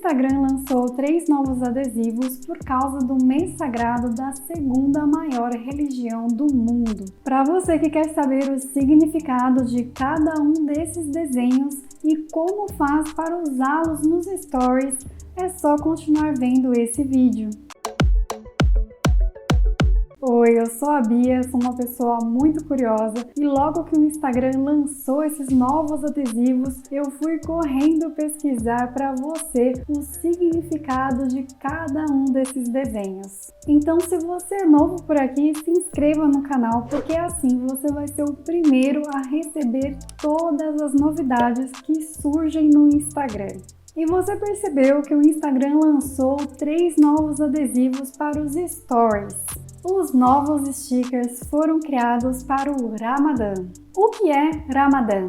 Instagram lançou 3 novos adesivos por causa do mês sagrado da segunda maior religião do mundo. Para você que quer saber o significado de cada um desses desenhos e como faz para usá-los nos stories, é só continuar vendo esse vídeo. Oi, eu sou a Bia, sou uma pessoa muito curiosa e logo que o Instagram lançou esses novos adesivos, eu fui correndo pesquisar para você o significado de cada um desses desenhos. Então, se você é novo por aqui, se inscreva no canal, porque assim você vai ser o primeiro a receber todas as novidades que surgem no Instagram. E você percebeu que o Instagram lançou 3 novos adesivos para os stories. Os novos stickers foram criados para o Ramadã. O que é Ramadã?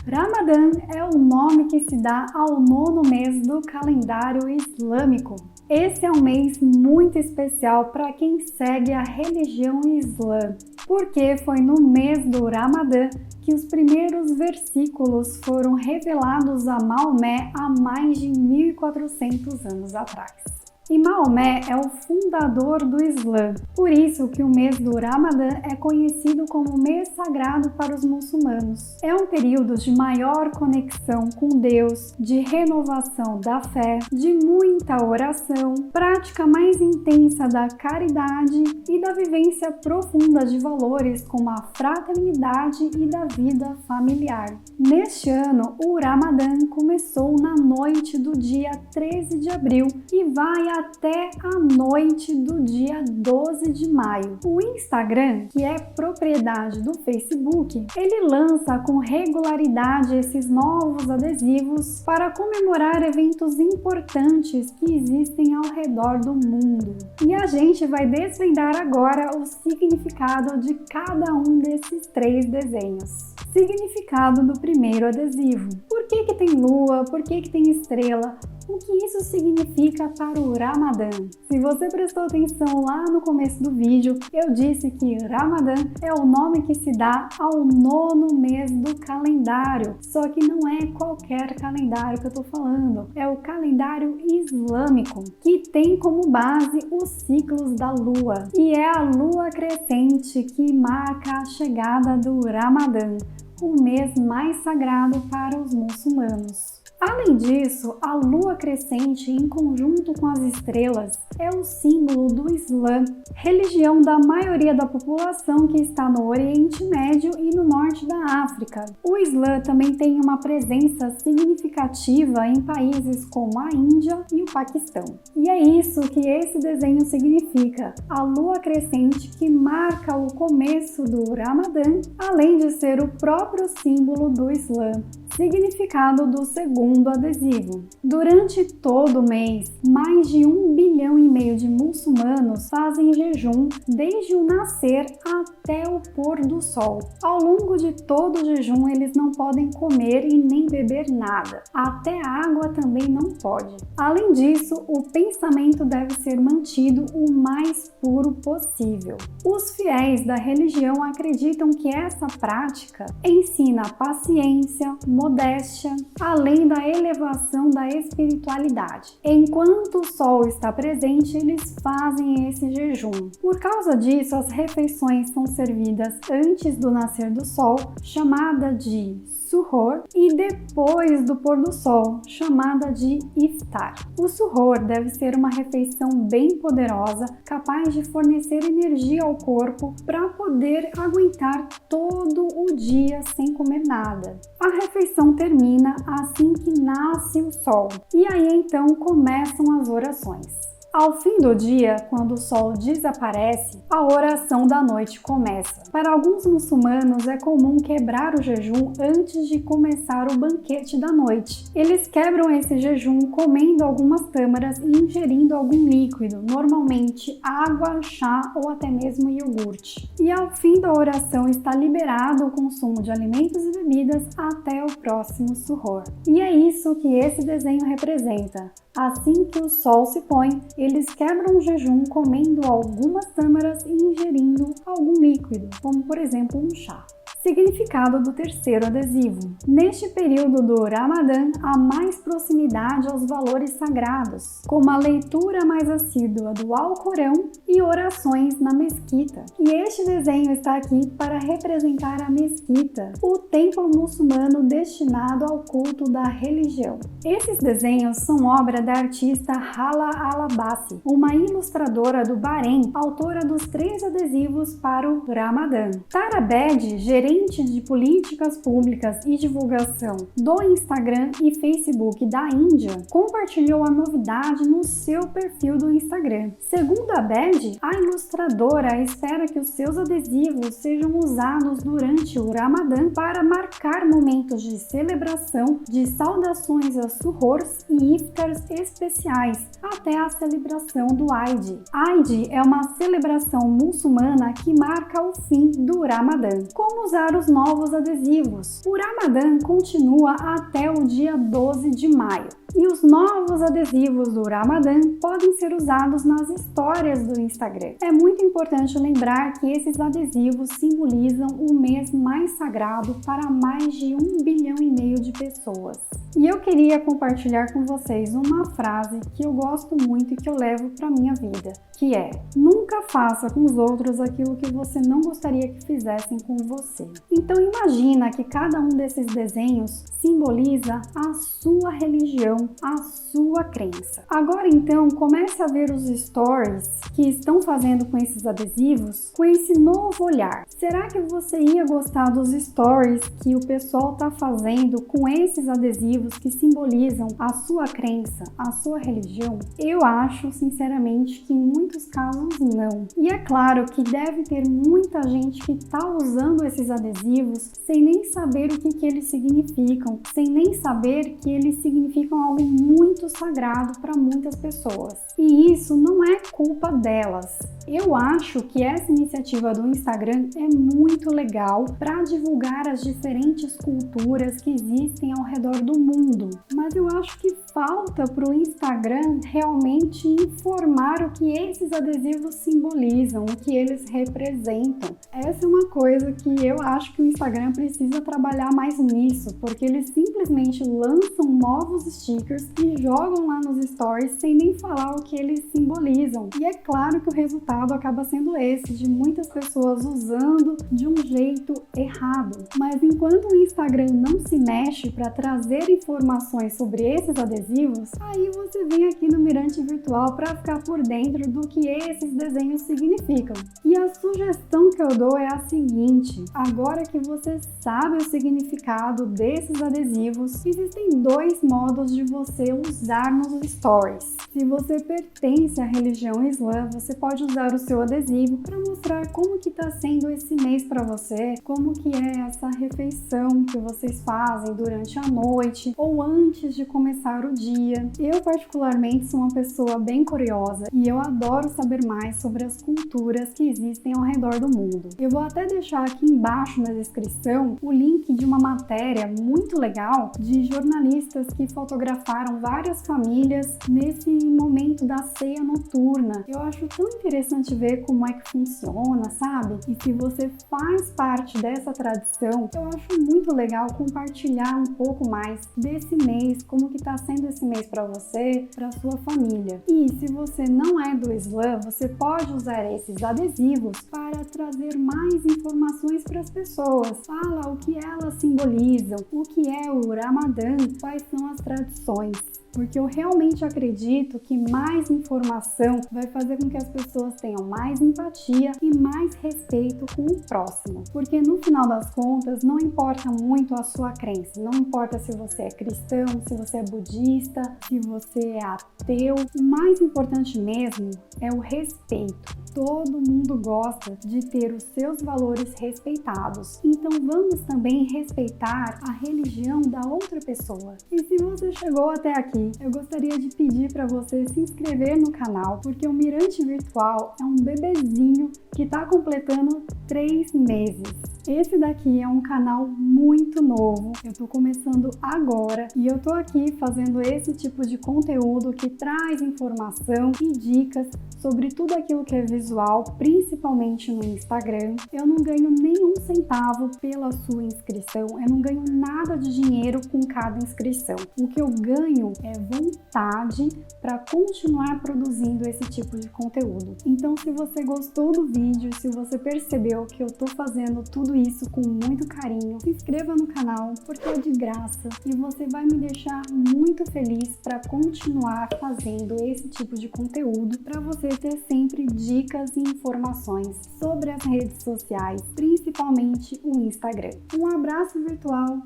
Ramadã é o nome que se dá ao 9º mês do calendário islâmico. Esse é um mês muito especial para quem segue a religião islã, porque foi no mês do Ramadã que os primeiros versículos foram revelados a Maomé há mais de 1400 anos atrás. E Maomé é o fundador do Islã, por isso que o mês do Ramadã é conhecido como mês sagrado para os muçulmanos. É um período de maior conexão com Deus, de renovação da fé, de muita oração, prática mais intensa da caridade e da vivência profunda de valores como a fraternidade e da vida familiar. Neste ano, o Ramadã começou na noite do dia 13 de abril e vai até a noite do dia 12 de maio. O Instagram, que é propriedade do Facebook, ele lança com regularidade esses novos adesivos para comemorar eventos importantes que existem ao redor do mundo. E a gente vai desvendar agora o significado de cada um desses 3 desenhos. Significado do primeiro adesivo. Por que tem lua? Por que tem estrela? O que isso significa para o Ramadã? Se você prestou atenção lá no começo do vídeo, eu disse que Ramadã é o nome que se dá ao 9º mês do calendário. Só que não é qualquer calendário que eu estou falando, é o calendário islâmico, que tem como base os ciclos da lua. E é a lua crescente que marca a chegada do Ramadã, o mês mais sagrado para os muçulmanos. Além disso, a lua crescente, em conjunto com as estrelas, é o símbolo do Islã, religião da maioria da população que está no Oriente Médio e no norte da África. O Islã também tem uma presença significativa em países como a Índia e o Paquistão. E é isso que esse desenho significa, a lua crescente que marca o começo do Ramadã, além de ser o próprio símbolo do Islã. Significado do segundo adesivo. Durante todo o mês, mais de 1,5 bilhão de muçulmanos fazem jejum desde o nascer até o pôr do sol. Ao longo de todo o jejum, eles não podem comer e nem beber nada. Até água também não pode. Além disso, o pensamento deve ser mantido o mais puro possível. Os fiéis da religião acreditam que essa prática ensina paciência, modéstia, além da elevação da espiritualidade. Enquanto o sol está presente, eles fazem esse jejum. Por causa disso, as refeições são servidas antes do nascer do sol, chamada de suhur, e depois do pôr do sol, chamada de iftar. O suhur deve ser uma refeição bem poderosa, capaz de fornecer energia ao corpo para poder aguentar todo o dia sem comer nada. A refeição termina assim que nasce o sol, e aí então começam as orações. Ao fim do dia, quando o sol desaparece, a oração da noite começa. Para alguns muçulmanos é comum quebrar o jejum antes de começar o banquete da noite. Eles quebram esse jejum comendo algumas tâmaras e ingerindo algum líquido, normalmente água, chá ou até mesmo iogurte. E ao fim da oração está liberado o consumo de alimentos e bebidas até o próximo suhur. E é isso que esse desenho representa. Assim que o sol se põe, eles quebram o jejum comendo algumas tâmaras e ingerindo algum líquido, como por exemplo um chá. Significado do terceiro adesivo. Neste período do Ramadã, há mais proximidade aos valores sagrados, como a leitura mais assídua do Alcorão e orações na mesquita. E este desenho está aqui para representar a mesquita, o templo muçulmano destinado ao culto da religião. Esses desenhos são obra da artista Hala Al-Abbasi, uma ilustradora do Bahrein, autora dos 3 adesivos para o Ramadã. Tara Bedi, gerente de políticas públicas e divulgação do Instagram e Facebook da Índia, compartilhou a novidade no seu perfil do Instagram. Segundo a Bedi, a ilustradora espera que os seus adesivos sejam usados durante o Ramadã para marcar momentos de celebração, de saudações a suhurs e iftars especiais, até a celebração do Eid. Eid é uma celebração muçulmana que marca o fim do Ramadã. Como usar os novos adesivos? O Ramadã continua até o dia 12 de maio. E os novos adesivos do Ramadã podem ser usados nas histórias do Instagram. É muito importante lembrar que esses adesivos simbolizam o mês mais sagrado para mais de 1,5 bilhão de pessoas. E eu queria compartilhar com vocês uma frase que eu gosto muito e que eu levo para minha vida, que é: nunca faça com os outros aquilo que você não gostaria que fizessem com você. Então imagina que cada um desses desenhos simboliza a sua religião, a sua crença. Agora então comece a ver os stories que estão fazendo com esses adesivos com esse novo olhar. Será que você ia gostar dos stories que o pessoal está fazendo com esses adesivos que simbolizam a sua crença, a sua religião? Eu acho sinceramente que em muitos casos não. E é claro que deve ter muita gente que está usando esses adesivos sem nem saber o que eles significam, sem nem saber que eles significam algo muito sagrado para muitas pessoas. E isso não é culpa delas. Eu acho que essa iniciativa do Instagram é muito legal para divulgar as diferentes culturas que existem ao redor do mundo. Mas eu acho que falta para o Instagram realmente informar o que esses adesivos simbolizam, o que eles representam. Essa é uma coisa que eu acho que o Instagram precisa trabalhar mais nisso, porque eles simplesmente lançam novos stickers e jogam lá nos stories sem nem falar o que eles simbolizam. E é claro que o resultado acaba sendo esse, de muitas pessoas usando de um jeito errado. Mas enquanto o Instagram não se mexe para trazer informações sobre esses adesivos, aí você vem aqui no Mirante Virtual para ficar por dentro do que esses desenhos significam. E a sugestão que eu dou é a seguinte: agora que você sabe o significado desses adesivos, existem 2 modos de você usar nos stories. Se você pertence à religião islã, você pode usar o seu adesivo para mostrar como que está sendo esse mês para você, como que é essa refeição que vocês fazem durante a noite ou antes de começar o dia. Eu particularmente sou uma pessoa bem curiosa e eu adoro saber mais sobre as culturas que existem ao redor do mundo. Eu vou até deixar aqui embaixo na descrição o link de uma matéria muito legal de jornalistas que fotografaram várias famílias nesse momento da ceia noturna. Eu acho tão interessante ver como é que funciona, sabe? E se você faz parte dessa tradição, eu acho muito legal compartilhar um pouco mais desse mês, como que tá sendo esse mês para você, para sua família. E se você não é do Islã, você pode usar esses adesivos para trazer mais informações para as pessoas. Fala o que elas simbolizam, o que é o Ramadã, quais são as tradições. Porque eu realmente acredito que mais informação vai fazer com que as pessoas tenham mais empatia e mais respeito com o próximo. Porque no final das contas, não importa muito a sua crença, não importa se você é cristão, se você é budista, se você é ateu. O mais importante mesmo é o respeito. Todo mundo gosta de ter os seus valores respeitados. Então vamos também respeitar a religião da outra pessoa. E se você chegou até aqui aí, eu gostaria de pedir para você se inscrever no canal, porque o Mirante Virtual é um bebezinho que está completando 3 meses. Esse daqui é um canal muito novo, eu tô começando agora e eu tô aqui fazendo esse tipo de conteúdo que traz informação e dicas sobre tudo aquilo que é visual, principalmente no Instagram. Eu não ganho nenhum centavo pela sua inscrição, eu não ganho nada de dinheiro com cada inscrição. O que eu ganho é vontade para continuar produzindo esse tipo de conteúdo. Então, se você gostou do vídeo, se você percebeu que eu tô fazendo tudo isso com muito carinho, se inscreva no canal porque é de graça e você vai me deixar muito feliz para continuar fazendo esse tipo de conteúdo para você ter sempre dicas e informações sobre as redes sociais, principalmente o Instagram. Um abraço virtual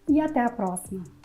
e até a próxima!